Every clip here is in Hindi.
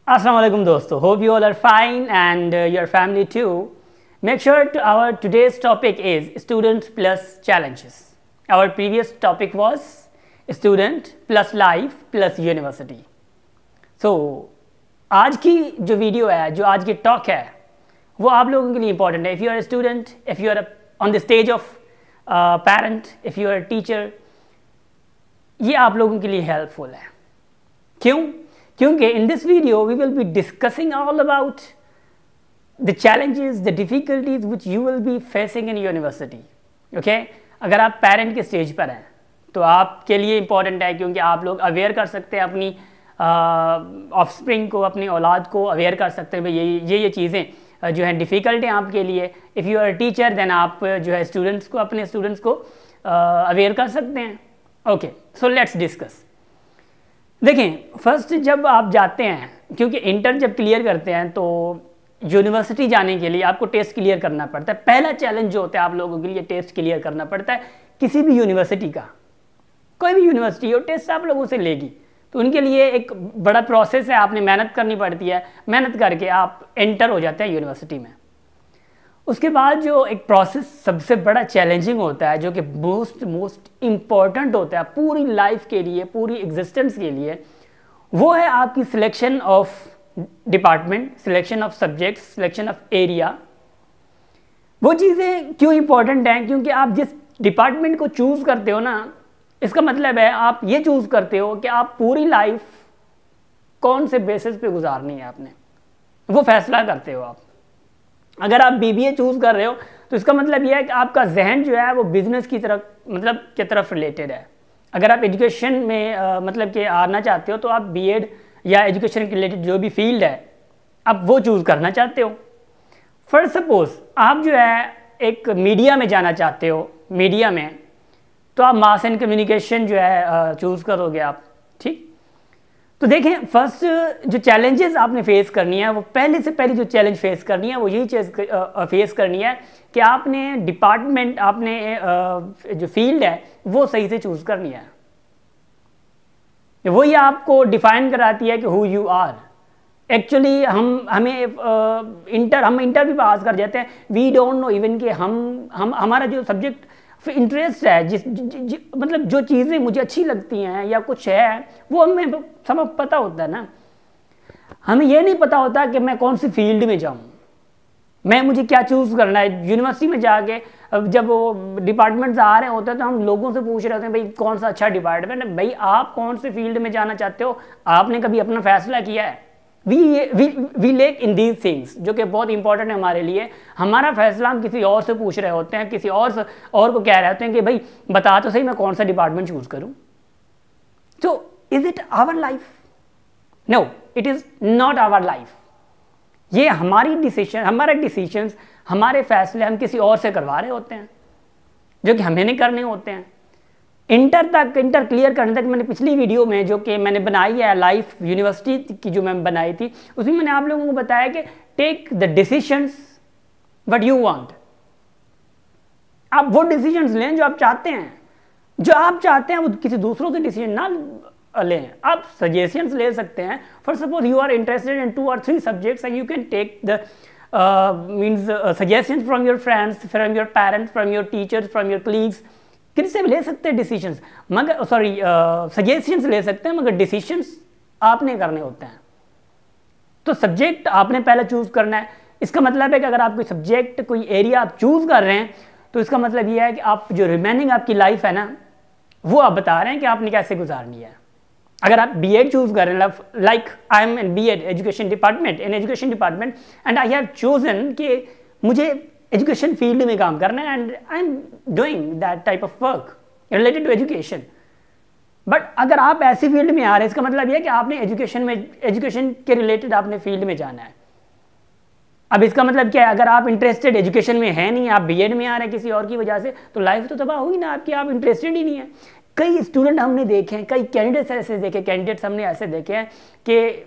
Assalamu alaikum dosto. Hope you all are fine and your family too. Make sure our today's topic is student plus challenges. Our previous topic was student plus life plus university. So आज की जो वीडियो है, जो आज की टॉक है, वो आप लोगों के लिए इम्पॉर्टेंट है. If you are a student, if you are on the stage of parent, if you are a teacher, ये आप लोगों के लिए हेल्पफुल है. क्यों? क्योंकि in this video we will be discussing all about the challenges, the difficulties which you will be facing in university. Okay? अगर आप पेरेंट के स्टेज पर हैं तो आपके लिए इम्पॉर्टेंट है, क्योंकि आप लोग अवेयर कर सकते हैं अपनी ऑफस्प्रिंग को, अपनी औलाद को अवेयर कर सकते हैं भाई ये चीज़ें जो हैं डिफ़िकल्ट हैं आपके लिए. If you are teacher then आप जो है स्टूडेंट्स को, अपने स्टूडेंट्स को अवेयर कर सकते हैं. Okay, so let's discuss. देखें, फर्स्ट जब आप जाते हैं, क्योंकि इंटर जब क्लियर करते हैं तो यूनिवर्सिटी जाने के लिए आपको टेस्ट क्लियर करना पड़ता है. पहला चैलेंज जो होता है आप लोगों के लिए, टेस्ट क्लियर करना पड़ता है. किसी भी यूनिवर्सिटी का, कोई भी यूनिवर्सिटी हो, टेस्ट आप लोगों से लेगी तो उनके लिए एक बड़ा प्रोसेस है, आपने मेहनत करनी पड़ती है. मेहनत करके आप एंटर हो जाते हैं यूनिवर्सिटी में. उसके बाद जो एक प्रोसेस सबसे बड़ा चैलेंजिंग होता है, जो कि मोस्ट इम्पॉर्टेंट होता है पूरी लाइफ के लिए, पूरी एग्जिस्टेंस के लिए, वो है आपकी selection of department, selection of subjects, selection of area. वो चीज़ें क्यों इम्पॉर्टेंट हैं? क्योंकि आप जिस डिपार्टमेंट को चूज़ करते हो ना, इसका मतलब है आप ये चूज़ करते हो कि आप पूरी लाइफ कौन से बेसिस पे गुजारनी है आपने, वो फैसला करते हो आप. अगर आप बीबीए चूज़ कर रहे हो तो इसका मतलब यह है कि आपका जहन जो है वो बिज़नेस की तरफ की तरफ रिलेटेड है. अगर आप एजुकेशन में मतलब कि आना चाहते हो तो आप बीएड या एजुकेशन के रिलेटेड जो भी फील्ड है आप वो चूज़ करना चाहते हो. फॉर सपोज आप जो है एक मीडिया में जाना चाहते हो, मीडिया में तो आप मास एंड कम्युनिकेशन जो है चूज़ करोगे आप. ठीक, तो देखें, फर्स्ट जो चैलेंजेस आपने फेस करनी है, वो पहले से पहले जो चैलेंज फेस करनी है वो यही चीज़ फेस करनी है कि आपने डिपार्टमेंट, आपने जो फील्ड है वो सही से चूज़ करनी है. वही आपको डिफाइन कराती है कि हु यू आर. एक्चुअली हम इंटर भी पास कर जाते हैं, वी डोंट नो इवन कि हम हमारा जो सब्जेक्ट इंटरेस्ट है, मतलब जो चीज़ें मुझे अच्छी लगती हैं या कुछ है वो हमें सब पता होता है ना. हमें ये नहीं पता होता कि मैं कौन सी फील्ड में जाऊं, मुझे क्या चूज़ करना है. यूनिवर्सिटी में जाके जब वो डिपार्टमेंट्स आ रहे होते हैं तो हम लोगों से पूछ रहे होते हैं भाई कौन सा अच्छा डिपार्टमेंट है. भाई आप कौन से फील्ड में जाना चाहते हो, आपने कभी अपना फैसला किया है? We lack in these things, जो कि बहुत इंपॉर्टेंट है हमारे लिए. हमारा फैसला हम किसी और से पूछ रहे होते हैं, किसी और को कह रहे होते हैं कि भाई बता तो सही मैं कौन सा डिपार्टमेंट चूज करूं. तो is it our life? No, it is not our life. ये हमारा डिसीजंस, हमारे फैसले हम किसी और से करवा रहे होते हैं, जो कि हमें नहीं करने होते हैं. इंटर क्लियर करने तक मैंने पिछली वीडियो में जो कि मैंने बनाई है लाइफ यूनिवर्सिटी की, जो मैं बनाई थी, उसमें मैंने आप लोगों को बताया कि take the decisions what you want. आप वो डिसीजंस लें जो आप चाहते हैं. जो आप चाहते हैं वो किसी दूसरों से डिसीजन ना लें. आप सजेशंस ले सकते हैं. For suppose you are interested in 2 or 3 subjects and you can take the suggestions from your friends, from your parents, from your teachers, from your colleagues. किससे भी ले सकते हैं डिसीजंस, मगर सजेशंस ले सकते हैं, मगर डिसीजंस आपने करने होते हैं. तो सब्जेक्ट आपने पहले चूज करना है. इसका मतलब है कि अगर आप कोई सब्जेक्ट, कोई एरिया आप चूज कर रहे हैं तो इसका मतलब यह है कि आप जो रिमेनिंग आपकी लाइफ है ना, वो आप बता रहे हैं कि आपने कैसे गुजारनी है. अगर आप बीएड चूज कर रहे हैं, like I am in BEd education department and I have chosen कि मुझे एजुकेशन फील्ड में काम करना है and I am doing that type of work related to education. But अगर आप ऐसी फील्ड में आ रहे हैं, इसका मतलब यह है कि आपने एजुकेशन के रिलेटेड आपने फील्ड में जाना है. अब इसका मतलब क्या है? अगर आप इंटरेस्टेड एजुकेशन में है नहीं, आप बीएड में आ रहे हैं किसी और की वजह से, तो लाइफ तो तबाह हुई ना आपकी. आप इंटरेस्टेड ही नहीं है. कई स्टूडेंट हमने देखे हैं, कई कैंडिडेट्स हमने ऐसे देखे हैं कि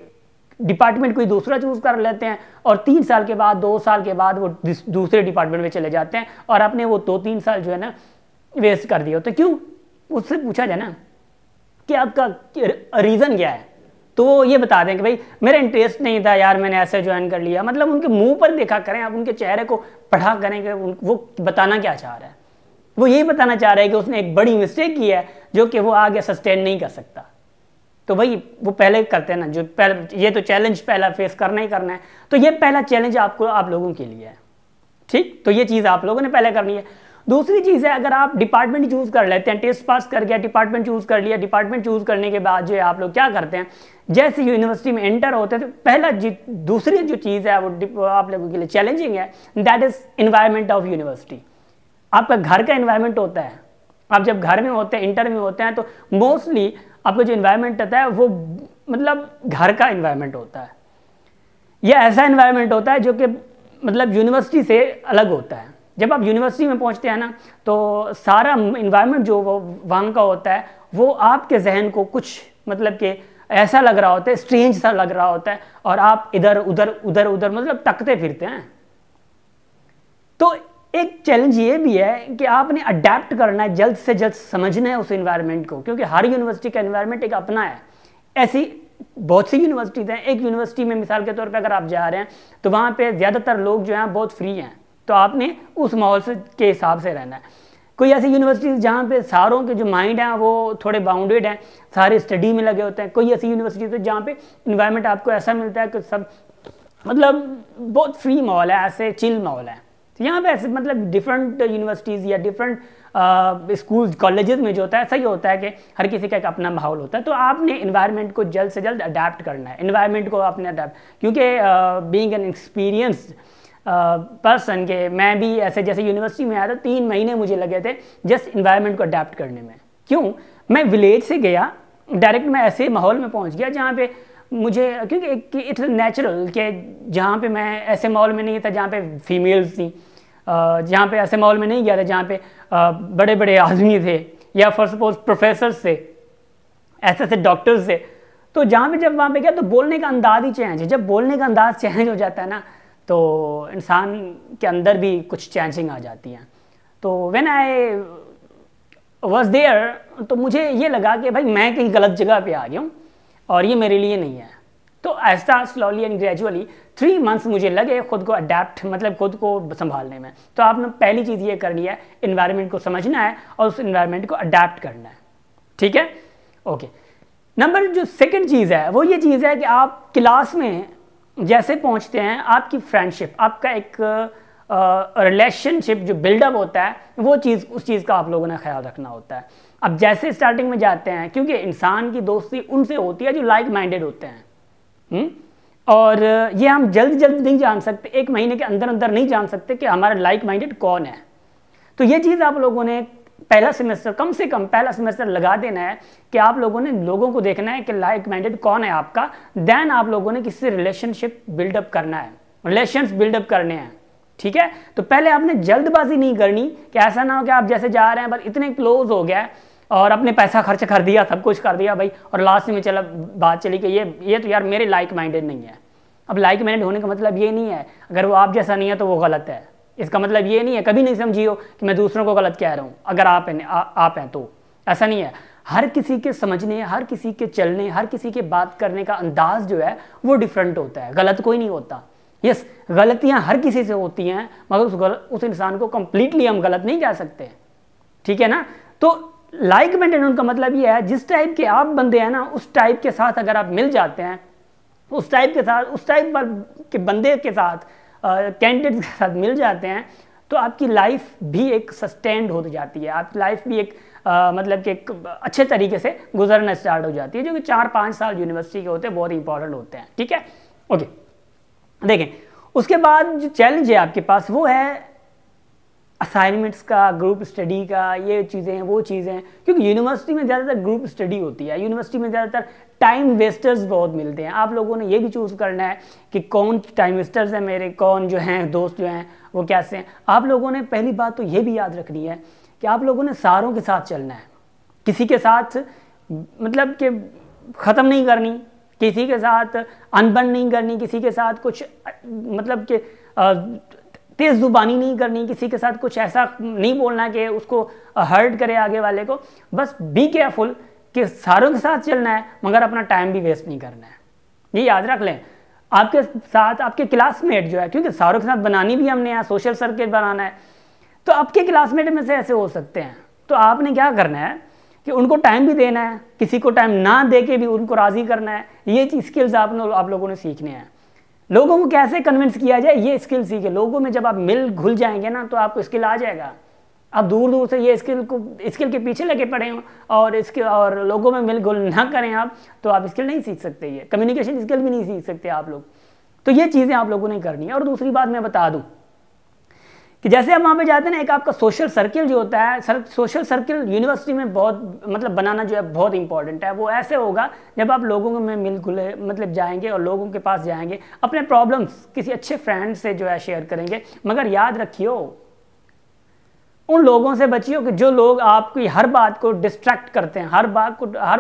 डिपार्टमेंट कोई दूसरा चूज़ कर लेते हैं और 3 साल के बाद, 2 साल के बाद वो दूसरे डिपार्टमेंट में चले जाते हैं और आपने वो 2-3 साल जो है ना वेस्ट कर दिए होते. क्यों? उससे पूछा जाए ना कि आपका रीज़न क्या है, तो वो ये बता दें कि भाई मेरा इंटरेस्ट नहीं था यार, मैंने ऐसे ज्वाइन कर लिया। मतलब उनके मुंह पर देखा करें, आप उनके चेहरे को पढ़ा करें कि वो बताना क्या चाह रहा है। वो यही बताना चाह रहा है कि उसने एक बड़ी मिस्टेक की है जो कि वो आगे सस्टेन नहीं कर सकता। तो भाई वो पहले करते हैं ना, जो पहले ये तो चैलेंज पहला फेस करना ही करना है। तो ये पहला चैलेंज आपको, आप लोगों के लिए है, ठीक। तो ये चीज़ आप लोगों ने पहले करनी है। दूसरी चीज़ है, अगर आप डिपार्टमेंट चूज़ कर लेते हैं, टेस्ट पास कर गया, डिपार्टमेंट चूज़ कर लिया, डिपार्टमेंट चूज़ करने के बाद जो है आप लोग क्या करते हैं, जैसे यूनिवर्सिटी में एंटर होते हैं तो पहला दूसरी जो चीज़ है वो आप लोगों के लिए चैलेंजिंग है, that is environment of university. आपका घर का इन्वायरमेंट होता है। आप जब घर में होते हैं, इंटर में होते हैं, तो मोस्टली आपका जो इन्वायरमेंट होता है वो मतलब घर का इन्वायरमेंट होता है। यह ऐसा इन्वायरमेंट होता है जो कि मतलब यूनिवर्सिटी से अलग होता है। जब आप यूनिवर्सिटी में पहुंचते हैं ना, तो सारा इन्वायरमेंट जो वो वहाँ का होता है, वो आपके जहन को कुछ मतलब कि ऐसा लग रहा होता है, स्ट्रेंज सा लग रहा होता है, और आप इधर उधर मतलब तकते फिरते हैं। तो एक चैलेंज ये भी है कि आपने अडेप्ट करना है, जल्द से जल्द समझना है उस इन्वायरमेंट को, क्योंकि हर यूनिवर्सिटी का इन्वायरमेंट एक अपना है। ऐसी बहुत सी यूनिवर्सिटीज़ हैं। एक यूनिवर्सिटी में मिसाल के तौर पे अगर आप जा रहे हैं तो वहाँ पे ज़्यादातर लोग जो हैं बहुत फ्री हैं, तो आपने उस माहौल से के हिसाब से रहना है। कोई ऐसी यूनिवर्सिटीज़ जहाँ पे सारों के जो माइंड हैं वो थोड़े बाउंडेड हैं, सारे स्टडी में लगे होते हैं। कोई ऐसी यूनिवर्सिटीज़ है जहाँ पे इन्वायरमेंट आपको ऐसा मिलता है कि सब मतलब बहुत फ्री माहौल है, ऐसे चिल माहौल है। तो यहाँ पे ऐसे मतलब डिफरेंट यूनिवर्सिटीज़ या डिफरेंट स्कूल कॉलेजेस में जो होता है, सही होता है कि हर किसी का एक अपना माहौल होता है। तो आपने इन्वायरमेंट को जल्द से जल्द अडेप्ट करना है, इन्वायरमेंट को आपने अडेप्ट, क्योंकि बीइंग एन एक्सपीरियंस्ड पर्सन के मैं भी ऐसे जैसे यूनिवर्सिटी में आया था, 3 महीने मुझे लगे थे जस्ट इन्वायरमेंट को अडेप्ट करने में। क्यों? मैं विलेज से गया, डायरेक्ट मैं ऐसे माहौल में पहुँच गया जहाँ पे मुझे, क्योंकि इट्स नेचुरल कि जहाँ पे मैं ऐसे माहौल में नहीं था जहाँ पे फीमेल्स थी, जहाँ पे ऐसे माहौल में नहीं गया था जहाँ पे बड़े बड़े आदमी थे या फॉर सपोज प्रोफेसर्स थे, ऐसे डॉक्टर्स थे। तो जहाँ पे जब वहाँ पे गया तो बोलने का अंदाज ही चेंज है। जब बोलने का अंदाज चेंज हो जाता है ना, तो इंसान के अंदर भी कुछ चेंजिंग आ जाती हैं। तो व्हेन आई वाज देयर, तो मुझे ये लगा कि भाई मैं कहीं गलत जगह पे आ गया हूँ और ये मेरे लिए नहीं है। तो ऐसा स्लोली एंड ग्रेजुअली 3 मंथ्स मुझे लगे खुद को अडेप्ट, मतलब खुद को संभालने में। तो आपने पहली चीज़ ये करनी है, इन्वायरमेंट को समझना है और उस इन्वायरमेंट को अडेप्ट करना है, ठीक है, ओके। नंबर जो सेकंड चीज़ है वो ये चीज़ है कि आप क्लास में जैसे पहुंचते हैं, आपकी फ्रेंडशिप, आपका एक रिलेशनशिप जो बिल्डअप होता है, वो चीज़, उस चीज़ का आप लोगों ने ख्याल रखना होता है। अब जैसे स्टार्टिंग में जाते हैं, क्योंकि इंसान की दोस्ती उनसे होती है जो लाइक माइंडेड होते हैं, और ये हम जल्द नहीं जान सकते, 1 महीने के अंदर अंदर नहीं जान सकते कि हमारा लाइक माइंडेड कौन है। तो ये चीज़ आप लोगों ने पहला सेमेस्टर, कम से कम पहला सेमेस्टर लगा देना है कि आप लोगों ने लोगों को देखना है कि लाइक माइंडेड कौन है आपका। देन आप लोगों ने किसी से रिलेशनशिप बिल्डअप करना है, रिलेशंस बिल्डअप करने हैं, ठीक है। तो पहले आपने जल्दबाजी नहीं करनी कि ऐसा ना हो कि आप जैसे जा रहे हैं बस इतने क्लोज हो गया और अपने पैसा खर्च कर दिया, सब कुछ कर दिया भाई, और लास्ट में चला बात चली कि ये तो यार मेरे लाइक माइंडेड नहीं है। अब लाइक माइंडेड होने का मतलब ये नहीं है अगर वो आप जैसा नहीं है तो वो गलत है। इसका मतलब ये नहीं है, कभी नहीं समझियो कि मैं दूसरों को गलत कह रहा हूँ अगर आप हैं तो, ऐसा नहीं है। हर किसी के समझने, हर किसी के चलने, हर किसी के बात करने का अंदाज जो है वो डिफरेंट होता है, गलत कोई नहीं होता। यस, गलतियाँ हर किसी से होती हैं, मगर उस इंसान को कंप्लीटली हम गलत नहीं कह सकते, ठीक है ना। तो लाइक माइंडेड उनका मतलब ये है, जिस टाइप के आप बंदे हैं ना, उस टाइप के साथ अगर आप मिल जाते हैं, उस टाइप के बंदे के साथ, कैंडिडेट के साथ मिल जाते हैं, तो आपकी लाइफ भी एक सस्टेन्ड हो जाती है, आपकी लाइफ भी एक मतलब कि एक अच्छे तरीके से गुजरना स्टार्ट हो जाती है, जो कि 4-5 साल यूनिवर्सिटी के होते हैं, बहुत इंपॉर्टेंट होते हैं, ठीक है, ओके। देखें, उसके बाद जो चैलेंज है आपके पास वो है असाइनमेंट्स का, ग्रुप स्टडी का, ये चीज़ें हैं, वो चीज़ें हैं, क्योंकि यूनिवर्सिटी में ज़्यादातर ग्रुप स्टडी होती है, यूनिवर्सिटी में ज़्यादातर टाइम वेस्टर्स बहुत मिलते हैं। आप लोगों ने ये भी चूज़ करना है कि कौन टाइम वेस्टर्स हैं मेरे, कौन जो हैं दोस्त जो हैं वो कैसे हैं। आप लोगों ने पहली बात तो ये भी याद रखनी है कि आप लोगों ने सारों के साथ चलना है, किसी के साथ मतलब कि ख़त्म नहीं करनी, किसी के साथ अनबन नहीं करनी, किसी के साथ कुछ मतलब कि तेज़ ज़ुबानी नहीं करनी, किसी के साथ कुछ ऐसा नहीं बोलना कि उसको हर्ट करे आगे वाले को। बस बी केयरफुल कि सारों के साथ चलना है मगर अपना टाइम भी वेस्ट नहीं करना है। ये याद रख लें। आपके साथ आपके क्लासमेट जो है, क्योंकि सारों के साथ बनानी भी हमने यहाँ सोशल सर्किल बनाना है, तो आपके क्लासमेट में से ऐसे हो सकते हैं। तो आपने क्या करना है कि उनको टाइम भी देना है, किसी को टाइम ना दे के भी उनको राज़ी करना है। ये स्किल्स आप लोगों ने सीखने हैं। लोगों को कैसे कन्विंस किया जाए ये स्किल सीखे। लोगों में जब आप मिल घुल जाएंगे ना तो आपको स्किल आ जाएगा। आप दूर दूर से ये स्किल के पीछे लगे पड़े हो और लोगों में मिल घुल ना करें आप, तो आप स्किल नहीं सीख सकते। ये कम्युनिकेशन स्किल भी नहीं सीख सकते आप लोग। तो ये चीज़ें आप लोगों ने करनी है। और दूसरी बात मैं बता दूं कि जैसे आप वहाँ पे जाते हैं ना, एक आपका सोशल सर्किल जो होता है, सोशल सर्किल यूनिवर्सिटी में बहुत मतलब बनाना जो है बहुत इंपॉर्टेंट है। वो ऐसे होगा जब आप लोगों में मिल घुले मतलब जाएंगे और लोगों के पास जाएंगे, अपने प्रॉब्लम्स किसी अच्छे फ्रेंड से जो है शेयर करेंगे। मगर याद रखियो, उन लोगों से बचियो कि जो लोग आपकी हर बात को डिस्ट्रैक्ट करते हैं, हर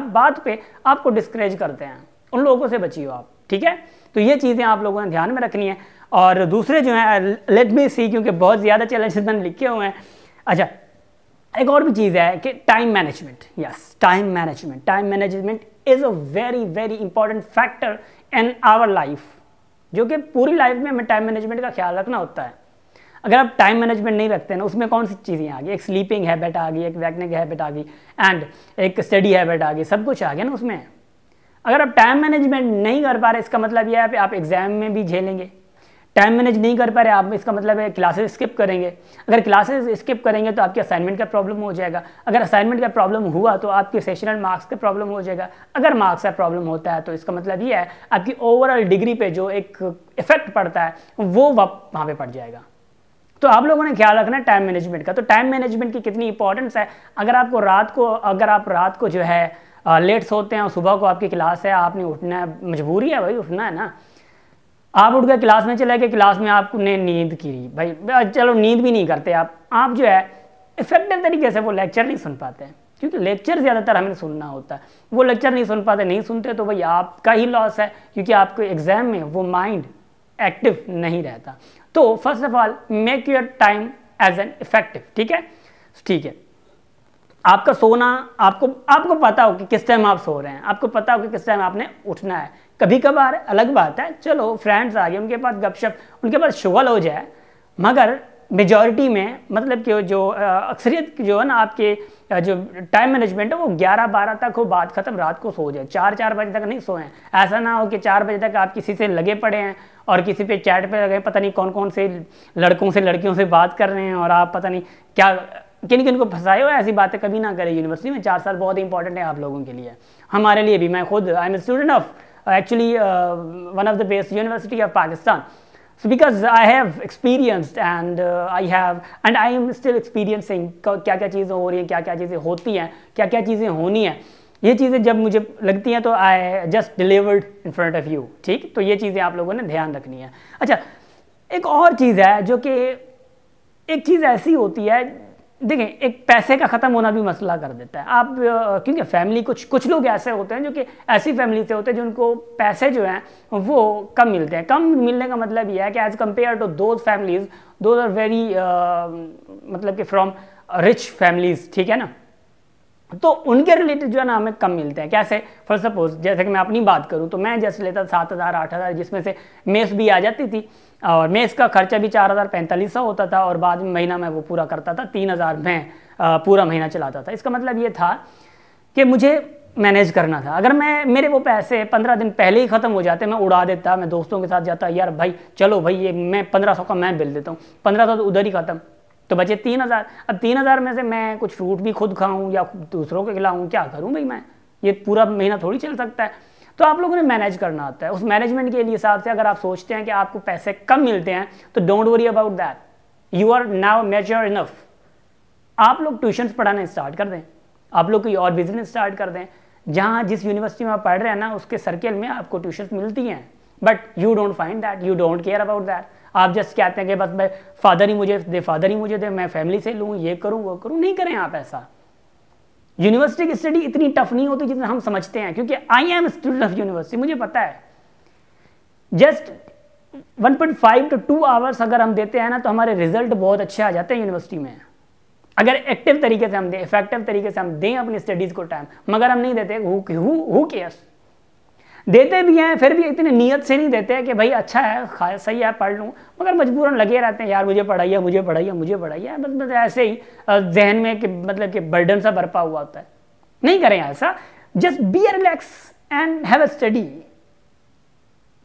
बात पे आपको डिस्करेज करते हैं। उन लोगों से बचियो आप, ठीक है। तो ये चीज़ें आप लोगों ने ध्यान में रखनी है। और दूसरे जो हैं लेट मी सी, क्योंकि बहुत ज़्यादा चैलेंजेस मैंने लिखे हुए हैं। अच्छा, एक और भी चीज़ है कि time management. Yes, time management is a very very important factor in our life, जो कि पूरी लाइफ में हमें टाइम मैनेजमेंट का ख्याल रखना होता है। अगर आप टाइम मैनेजमेंट नहीं रखते ना, उसमें कौन सी चीज़ें आ गई, एक स्लीपिंग हैबिट आ गई, एक वैकनिंग हैबिट आ गई एंड एक स्टडी हैबिट आ गई, सब कुछ आ गया ना उसमें। अगर आप टाइम मैनेजमेंट नहीं कर पा रहे, इसका मतलब यह है कि आप एग्जाम में भी झेलेंगे। टाइम मैनेज नहीं कर पा रहे आप, इसका मतलब है क्लासेस स्किप करेंगे। अगर क्लासेस स्किप करेंगे तो आपके असाइनमेंट का प्रॉब्लम हो जाएगा। अगर असाइनमेंट का प्रॉब्लम हुआ तो आपके सेशनल मार्क्स का प्रॉब्लम हो जाएगा। अगर मार्क्स का प्रॉब्लम होता है तो इसका मतलब ये है आपकी ओवरऑल डिग्री पे जो एक इफेक्ट पड़ता है वो वहाँ पे पड़ जाएगा। तो आप लोगों ने ख्याल रखना है टाइम मैनेजमेंट का। तो टाइम मैनेजमेंट की कितनी इंपॉर्टेंस है। अगर आप रात को जो है लेट सोते हैं और सुबह को आपकी क्लास है, आपने उठना है, मजबूरी है भाई, उठना है ना। आप उठ गए क्लास में चले गए, क्लास में आपने नींद की भाई, चलो नींद भी नहीं करते आप जो है इफेक्टिव तरीके से वो लेक्चर नहीं सुन पाते हैं, क्योंकि लेक्चर ज़्यादातर हमें सुनना होता है। वो लेक्चर नहीं सुन पाते, नहीं सुनते तो भाई आपका ही लॉस है, क्योंकि आपको एग्जाम में वो माइंड एक्टिव नहीं रहता। तो first of all make your time as an effective, ठीक है। आपका सोना, आपको पता हो कि किस टाइम आप सो रहे हैं, आपको पता हो कि किस टाइम आपने उठना है। कभी कभार अलग बात है, चलो फ्रेंड्स आ गए, उनके पास गपशप, उनके पास शुगल हो जाए, मगर मेजॉरिटी में मतलब कि जो अक्सरियत जो है ना आपके जो टाइम मैनेजमेंट है वो 11-12 तक हो, बात खत्म, रात को सो जाए। 4 बजे तक नहीं सोएं। ऐसा ना हो कि 4 बजे तक आप किसी से लगे पड़े हैं और किसी पे चैट पे लगे, पता नहीं कौन कौन से लड़कों से लड़कियों से बात कर रहे हैं और आप पता नहीं क्या किन को फंसाए हो। ऐसी बातें कभी ना करें। यूनिवर्सिटी में 4 साल बहुत इंपॉर्टेंट है आप लोगों के लिए, हमारे लिए भी। मैं खुद I am a student of actually one of the best university of Pakistan, so because I have experienced and I am still experiencing क्या चीज़ें हो रही हैं, क्या चीज़ें होती हैं, क्या चीज़ें होनी हैं। ये चीज़ें जब मुझे लगती हैं तो I just delivered in front of you, ठीक। तो ये चीज़ें आप लोगों ने ध्यान रखनी है। अच्छा, एक और चीज़ है जो कि एक चीज़ ऐसी होती है, देखें, एक पैसे का ख़त्म होना भी मसला कर देता है। आप क्योंकि फैमिली कुछ लोग ऐसे होते हैं जो कि ऐसी फैमिली से होते हैं जिनको पैसे जो हैं वो कम मिलते हैं। कम मिलने का मतलब ये है कि as compare to those families, those are very मतलब कि फ्रॉम रिच फैमिलीज, ठीक है ना। तो उनके रिलेटेड जो है ना हमें कम मिलते हैं। कैसे, फॉर सपोज जैसे कि मैं अपनी बात करूँ तो मैं जैसे लेता 7,000-8,000, जिसमें से मेस भी आ जाती थी और मेस का खर्चा भी 4,045 होता था और बाद में महीना मैं वो पूरा करता था 3,000 में पूरा महीना चलाता था। इसका मतलब ये था कि मुझे मैनेज करना था। अगर मेरे वो पैसे 15 दिन पहले ही ख़त्म हो जाते, मैं उड़ा देता, मैं दोस्तों के साथ जाता, यार भाई चलो भाई ये मैं 1500 का मैं बिल देता हूँ, 1500 तो उधर ही ख़त्म, तो बचे 3,000। अब 3,000 में से मैं कुछ फ्रूट भी खुद खाऊं या दूसरों को खिलाऊं, क्या करूं भाई मैं, ये पूरा महीना थोड़ी चल सकता है। तो आप लोगों ने मैनेज करना होता है। उस मैनेजमेंट के हिसाब से अगर आप सोचते हैं कि आपको पैसे कम मिलते हैं तो don't worry about that, you are now mature enough. आप लोग ट्यूशन्स पढ़ाना स्टार्ट कर दें, आप लोग कोई और बिजनेस स्टार्ट कर दें। जहाँ जिस यूनिवर्सिटी में आप पढ़ रहे हैं ना उसके सर्किल में आपको ट्यूशन्स मिलती हैं, but you don't find that, you don't care about that. आप जस्ट कहते हैं कि बस मैं फादर ही मुझे दे, मैं फैमिली से लूँ, ये करूँ वो करूँ। नहीं करें आप ऐसा। यूनिवर्सिटी की स्टडी इतनी टफ नहीं होती जितना हम समझते हैं, क्योंकि I am student of university, मुझे पता है। जस्ट 1.5 to 2 आवर्स अगर हम देते हैं ना तो हमारे रिजल्ट बहुत अच्छे आ जाते हैं यूनिवर्सिटी में। अगर एक्टिव तरीके से हम दें, इफेक्टिव तरीके से हम दें अपनी स्टडीज़ को टाइम, मगर हम नहीं देते, हु केयर्स। देते भी हैं फिर भी इतने नियत से नहीं देते हैं कि भाई अच्छा है, सही है, पढ़ लूँ, मगर मजबूरन लगे रहते हैं, यार मुझे पढ़ाइए, मुझे पढ़ाइए, मुझे पढ़ाइए, बस ऐसे ही जहन में कि मतलब कि बर्डन सा बरपा हुआ होता है। नहीं करें ऐसा, just be relax and have a study.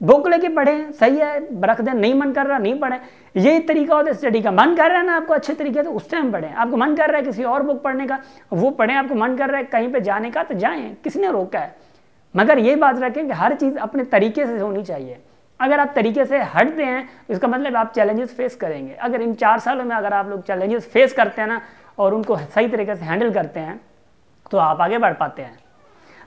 Book लेके पढ़ें, सही है, रख दें, नहीं मन कर रहा नहीं पढ़ें, यही तरीका होता है स्टडी का। मन कर रहा है ना आपको अच्छे तरीके से, उस टाइम पढ़ें। आपको मन कर रहा है किसी और बुक पढ़ने का, वो पढ़ें। आपको मन कर रहा है कहीं पे जाने का, तो जाएं, किसने रोका है। मगर ये बात रखें कि हर चीज़ अपने तरीके से होनी चाहिए। अगर आप तरीके से हटते हैं इसका मतलब आप चैलेंजेस फेस करेंगे। अगर इन 4 सालों में अगर आप लोग चैलेंजेस फेस करते हैं ना और उनको सही तरीके से हैंडल करते हैं तो आप आगे बढ़ पाते हैं।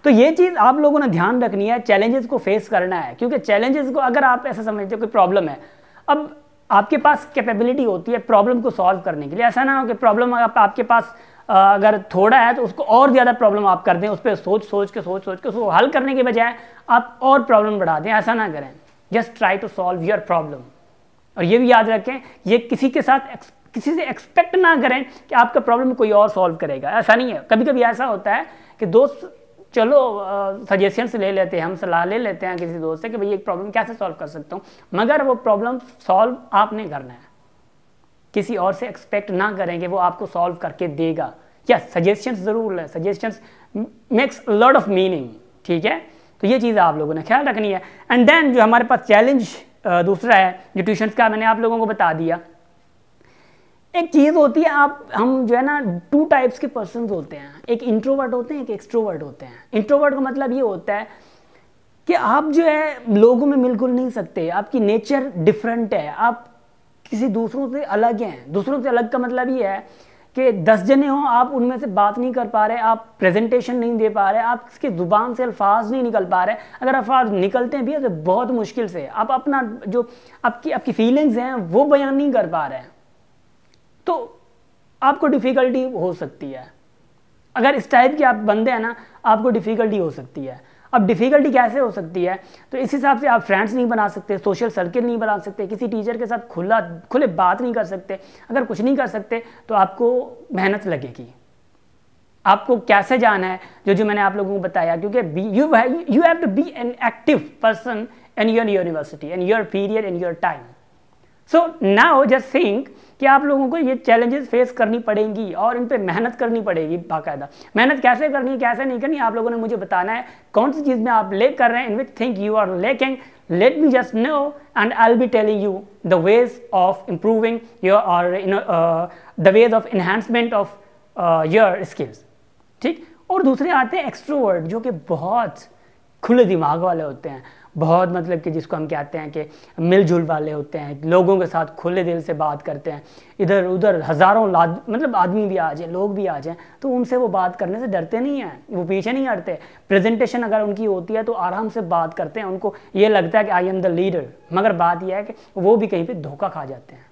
तो ये चीज़ आप लोगों ने ध्यान रखनी है, चैलेंजेस को फेस करना है। क्योंकि चैलेंजेस को अगर आप ऐसा समझते हो कोई प्रॉब्लम है, अब आपके पास कैपेबिलिटी होती है प्रॉब्लम को सॉल्व करने के लिए। ऐसा ना हो कि प्रॉब्लम आपके पास अगर थोड़ा है तो उसको और ज़्यादा प्रॉब्लम आप कर दें, उस पर सोच के उसको हल करने के बजाय आप और प्रॉब्लम बढ़ा दें। ऐसा ना करें, just try to solve your problem. और ये भी याद रखें, ये किसी से एक्सपेक्ट ना करें कि आपका प्रॉब्लम कोई और सॉल्व करेगा। ऐसा नहीं है। कभी कभी ऐसा होता है कि दोस्त चलो सजेशंस ले लेते हैं, हम सलाह ले लेते हैं किसी दोस्त से कि भाई एक प्रॉब्लम कैसे सॉल्व कर सकता हूँ, मगर वो प्रॉब्लम सॉल्व आपने करना है। किसी और से एक्सपेक्ट ना करें कि वो आपको सॉल्व करके देगा। यस, सजेशंस ज़रूर है, suggestions makes lot of meaning, ठीक है। तो ये चीज़ आप लोगों ने ख्याल रखनी है। एंड देन जो हमारे पास चैलेंज दूसरा है जो ट्यूशन्स का मैंने आप लोगों को बता दिया। एक चीज़ होती है, हम जो है ना 2 टाइप्स के पर्सन्स होते हैं, एक इंट्रोवर्ट होते हैं, एक एक्सट्रोवर्ट होते हैं। इंट्रोवर्ट का मतलब ये होता है कि आप जो है लोगों में मिल घुल नहीं सकते, आपकी नेचर डिफरेंट है, आप किसी दूसरों से अलग हैं। दूसरों से अलग का मतलब ये है कि 10 जने हों, आप उनमें से बात नहीं कर पा रहे, आप प्रेजेंटेशन नहीं दे पा रहे, आप इसकी ज़ुबान से अल्फाज नहीं निकल पा रहे। अगर अल्फाज निकलते भी हैं तो बहुत मुश्किल से, आप अपना जो आपकी फीलिंग्स हैं वो बयान नहीं कर पा रहे हैं, तो आपको डिफ़िकल्टी हो सकती है। अगर इस टाइप के आप बंदे हैं ना, आपको डिफ़िकल्टी हो सकती है। अब डिफ़िकल्टी कैसे हो सकती है, तो इस हिसाब से आप फ्रेंड्स नहीं बना सकते, सोशल सर्किल नहीं बना सकते, किसी टीचर के साथ खुले बात नहीं कर सकते। अगर कुछ नहीं कर सकते तो आपको मेहनत लगेगी। आपको कैसे जाना है, जो मैंने आप लोगों को बताया, क्योंकि you have to be an active person in your university, in your period, in your time. So now just think कि आप लोगों को ये चैलेंजेस फेस करनी पड़ेंगी और इन पे मेहनत करनी पड़ेगी बाकायदा। मेहनत कैसे करनी है, कैसे नहीं करनी, आप लोगों ने मुझे बताना है। कौन सी चीज़ में आप लेक कर रहे हैं, in which think you are lacking, let me just know and I will be telling you the ways of improving your और the ways of enhancement of your skills, ठीक। और दूसरे आते हैं एक्सट्रोवर्ट, जो कि बहुत खुले दिमाग वाले होते हैं, बहुत मतलब कि जिसको हम कहते हैं कि मिलजुल वाले होते हैं, लोगों के साथ खुले दिल से बात करते हैं। इधर उधर हज़ारों मतलब आदमी भी आ जाए, लोग भी आ जाएं, तो उनसे वो बात करने से डरते नहीं हैं, वो पीछे नहीं हटते। प्रेजेंटेशन अगर उनकी होती है तो आराम से बात करते हैं, उनको ये लगता है कि आई एम द लीडर। मगर बात यह है कि वो भी कहीं पर धोखा खा जाते हैं।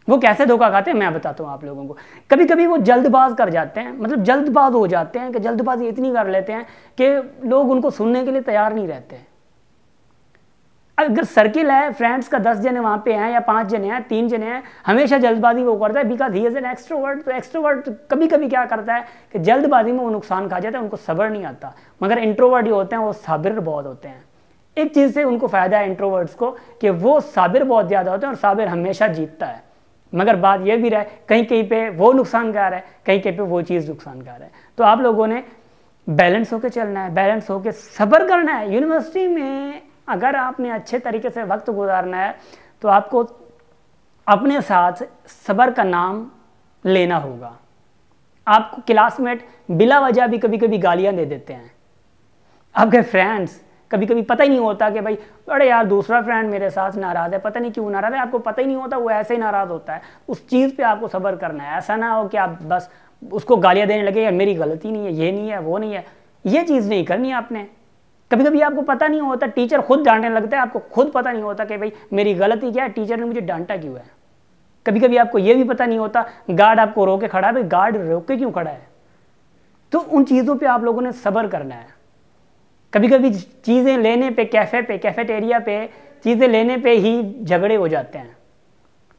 वो कैसे धोखा खाते हैं मैं बताता हूँ आप लोगों को। कभी कभी वो जल्दबाज कर जाते हैं, मतलब जल्दबाज हो जाते हैं कि जल्दबाजी इतनी कर लेते हैं कि लोग उनको सुनने के लिए तैयार नहीं रहते। अगर सर्किल है फ्रेंड्स का, 10 जने वहाँ पे हैं या 5 जने हैं, 3 जने हैं, हमेशा जल्दबाजी वो करता है because he is an extrovert. तो एक्सट्रोवर्ट कभी कभी क्या करता है कि जल्दबाजी में वो नुकसान खा जाता है, उनको सब्र नहीं आता। मगर इंट्रोवर्ट जो होते हैं वो साबिर बहुत होते हैं। एक चीज़ से उनको फ़ायदा है इंट्रोवर्ट्स को कि वो साबिर बहुत ज़्यादा होते हैं और साबिर हमेशा जीतता है। मगर बात यह भी रहे, कहीं कहीं पे वो नुकसानकार है, कहीं कहीं पे वो चीज़ नुकसानकार है। तो आप लोगों ने बैलेंस होकर चलना है, बैलेंस होकर सब्र करना है। यूनिवर्सिटी में अगर आपने अच्छे तरीके से वक्त गुजारना है तो आपको अपने साथ सब्र का नाम लेना होगा। आपको क्लासमेट बिला वजह भी कभी कभी गालियां दे देते हैं। आपके फ्रेंड्स कभी कभी पता ही नहीं होता कि भाई अरे यार दूसरा फ्रेंड मेरे साथ नाराज़ है, पता नहीं क्यों नाराज़ है, आपको पता ही नहीं होता, वो ऐसे ही नाराज़ होता है। उस चीज़ पे आपको सब्र करना है। ऐसा ना हो कि आप बस उसको गालियाँ देने लगे, यार मेरी गलती नहीं है, ये नहीं है, वो नहीं है। ये चीज़ नहीं करनी आपने। कभी कभी आपको पता नहीं होता, टीचर खुद डांटने लगता है, आपको खुद पता नहीं होता कि भाई मेरी गलती क्या है, टीचर ने मुझे डांटा क्यों है। कभी कभी आपको ये भी पता नहीं होता, गार्ड आपको रोके खड़ा है, भाई गार्ड रोके क्यों खड़ा है। तो उन चीज़ों पे आप लोगों ने सब्र करना है। कभी कभी चीज़ें लेने पे, कैफ़ेटेरिया पे चीज़ें लेने पे ही झगड़े हो जाते हैं।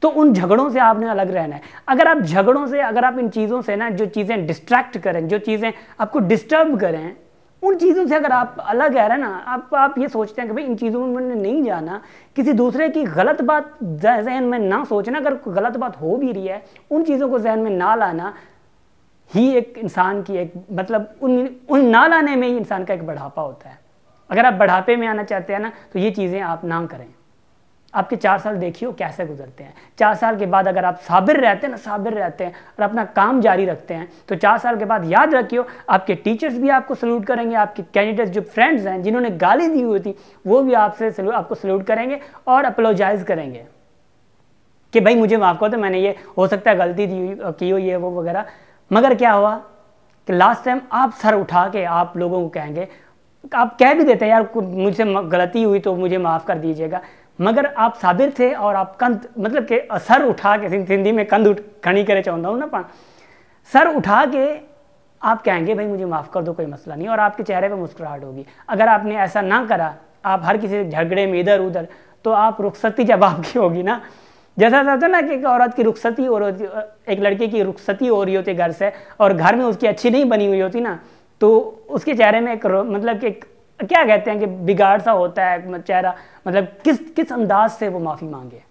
तो उन झगड़ों से आपने अलग रहना है। अगर आप झगड़ों से, अगर आप इन चीज़ों से ना, जो चीज़ें डिस्ट्रैक्ट करें, जो चीज़ें आपको डिस्टर्ब करें, उन चीज़ों से अगर आप अलग है ना, आप ये सोचते हैं कि भाई इन चीज़ों में मैंने नहीं जाना, किसी दूसरे की गलत बात जहन में ना सोचना, अगर गलत बात हो भी रही है उन चीज़ों को जहन में ना लाना ही एक इंसान की एक मतलब उन ना लाने में ही इंसान का एक बढ़ापा होता है। अगर आप बढ़ापे में आना चाहते हैं ना, तो ये चीज़ें आप ना करें। आपके 4 साल देखिए कैसे गुजरते हैं। 4 साल के बाद अगर आप साबिर रहते हैं ना, साबिर रहते हैं और अपना काम जारी रखते हैं, तो 4 साल के बाद याद रखियो, आपके टीचर्स भी आपको सल्यूट करेंगे, आपके कैंडिडेट्स जो फ्रेंड्स हैं जिन्होंने गाली दी हुई थी वो भी आपको सल्यूट करेंगे और अपोलोजाइज करेंगे कि भाई मुझे माफ़ कर दो, मैंने ये हो सकता है गलती की हो, ये वो वगैरह। मगर क्या हुआ कि लास्ट टाइम आप सर उठा के आप लोगों को कहेंगे, आप कह भी देते हैं यार मुझसे गलती हुई तो मुझे माफ़ कर दीजिएगा, मगर आप साबिर थे और आप कंध मतलब के सर उठा के, सिंधी में कंध खड़ी करे चाहता हूँ ना पा, सर उठा के आप कहेंगे भाई मुझे माफ़ कर दो, कोई मसला नहीं, और आपके चेहरे पे मुस्कुराहट होगी। अगर आपने ऐसा ना करा, आप हर किसी झगड़े में इधर उधर, तो आप रुखसती जब आपकी होगी ना, जैसा होता है ना कि एक औरत की रुखसती हो रही होती, एक लड़के की रुखसती हो रही होती घर से और घर में उसकी अच्छी नहीं बनी हुई होती ना, तो उसके चेहरे में एक मतलब कि क्या कहते हैं कि बिगाड़ सा होता है चेहरा, मतलब किस अंदाज से वो माफ़ी मांगे,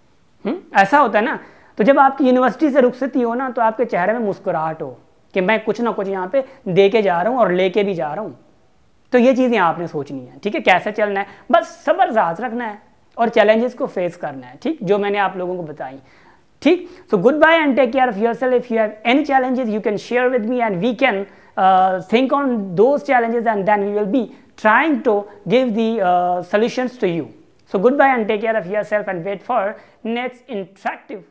ऐसा होता है ना। तो जब आपकी यूनिवर्सिटी से रुखसती हो ना, तो आपके चेहरे में मुस्कुराहट हो कि मैं कुछ ना कुछ यहाँ पे दे के जा रहा हूँ और लेके भी जा रहा हूँ। तो ये चीज़ें आपने सोचनी है, ठीक है, कैसे चलना है, बस सब्र साथ रखना है और चैलेंजेस को फेस करना है, ठीक, जो मैंने आप लोगों को बताई, ठीक। So goodbye and take care of yourself. If you have any challenges you can share with me and we can think on those challenges and then we will be trying to give the solutions to you. So goodbye and take care of yourself and wait for next interactive